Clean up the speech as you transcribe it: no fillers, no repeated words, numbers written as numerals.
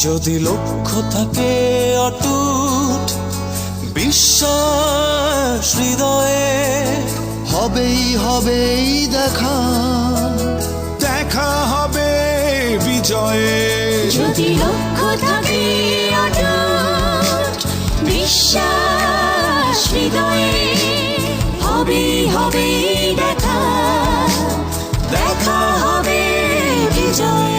যদি লক্ষ্য থাকে অটুট বিশ্বাস হৃদয়ে, হবেই হবেই দেখা, দেখা হবে বিজয়ে। যদি লক্ষ্য থাকে অটুট বিশ্বাস হৃদয়ে, হবেই হবেই দেখা, দেখা হবে বিজয়ে।